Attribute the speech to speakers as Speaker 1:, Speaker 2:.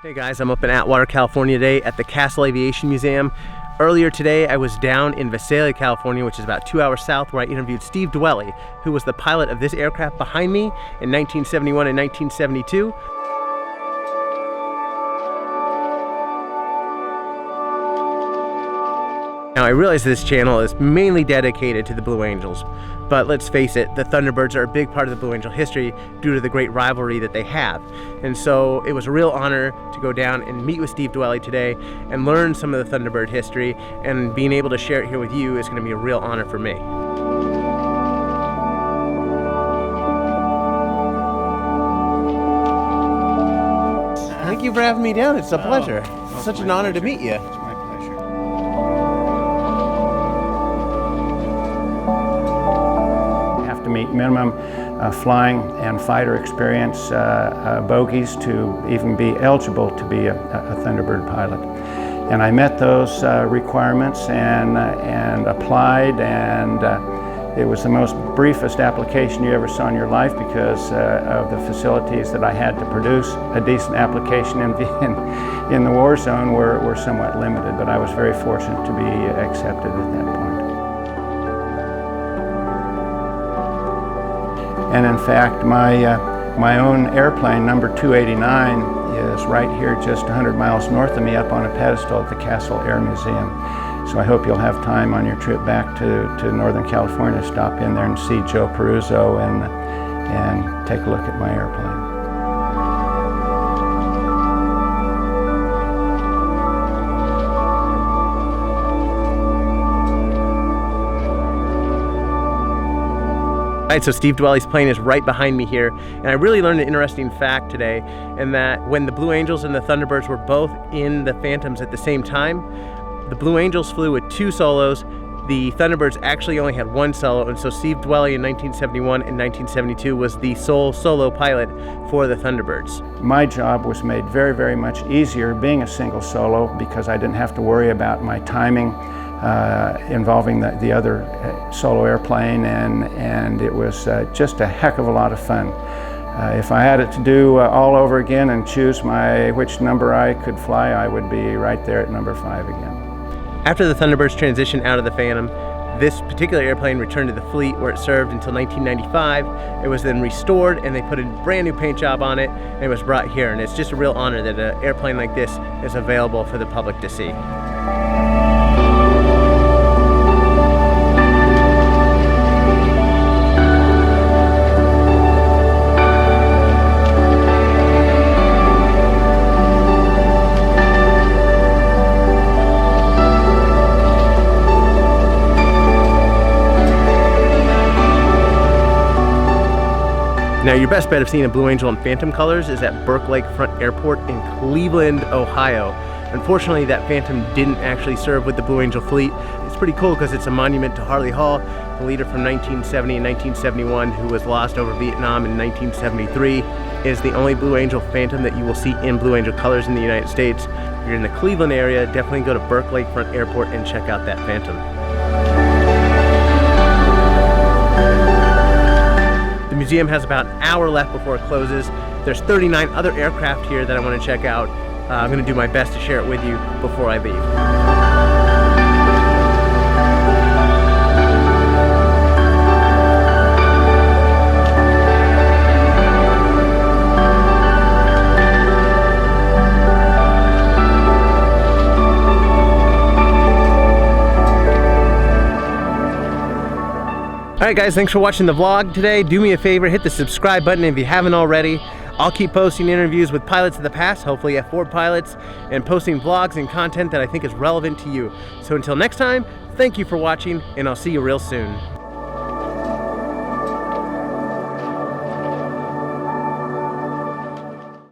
Speaker 1: Hey guys, I'm up in Atwater, California today at the Castle Aviation Museum. Earlier today, I was down in Visalia, California, which is about 2 hours south, where I interviewed Steve Dwelle, who was the pilot of this aircraft behind me in 1971 and 1972. Now, I realize this channel is mainly dedicated to the Blue Angels, but let's face it, the Thunderbirds are a big part of the Blue Angel history due to the great rivalry that they have. And so it was a real honor to go down and meet with Steve Dwelle today and learn some of the Thunderbird history, and being able to share it here with you is going to be a real honor for me. Thank you for having me down. It's a pleasure. It's such an honor to meet you.
Speaker 2: Meet minimum flying and fighter experience bogies to even be eligible to be a Thunderbird pilot. And I met those requirements and applied, and it was the most briefest application you ever saw in your life because of the facilities that I had to produce. A decent application in the war zone were somewhat limited, but I was very fortunate to be accepted at that point. And in fact, my own airplane, number 289, is right here just 100 miles north of me up on a pedestal at the Castle Air Museum. So I hope you'll have time on your trip back to Northern California to stop in there and see Joe Peruzzo and take a look at my airplane.
Speaker 1: Alright, so Steve Dwelle's plane is right behind me here, and I really learned an interesting fact today, in that when the Blue Angels and the Thunderbirds were both in the Phantoms at the same time, the Blue Angels flew with 2 solos, the Thunderbirds actually only had 1 solo, and so Steve Dwelle in 1971 and 1972 was the sole solo pilot for the Thunderbirds.
Speaker 2: My job was made very, very much easier being a single solo because I didn't have to worry about my timing involving the other solo airplane, and it was just a heck of a lot of fun. If I had it to do all over again and choose which number I could fly, I would be right there at number 5 again.
Speaker 1: After the Thunderbirds transitioned out of the Phantom, this particular airplane returned to the fleet, where it served until 1995. It was then restored, and they put a brand new paint job on it, and it was brought here. And it's just a real honor that an airplane like this is available for the public to see. Now, your best bet of seeing a Blue Angel in Phantom colors is at Burke Lakefront Airport in Cleveland, Ohio. Unfortunately, that Phantom didn't actually serve with the Blue Angel fleet. It's pretty cool because it's a monument to Harley Hall, the leader from 1970 and 1971 who was lost over Vietnam in 1973. It is the only Blue Angel Phantom that you will see in Blue Angel colors in the United States. If you're in the Cleveland area, definitely go to Burke Lakefront Airport and check out that Phantom. The museum has about an hour left before it closes. There's 39 other aircraft here that I want to check out. I'm going to do my best to share it with you before I leave. Alright guys, thanks for watching the vlog today. Do me a favor, hit the subscribe button if you haven't already. I'll keep posting interviews with pilots of the past, hopefully F4 pilots, and posting vlogs and content that I think is relevant to you. So until next time, thank you for watching, and I'll see you real soon.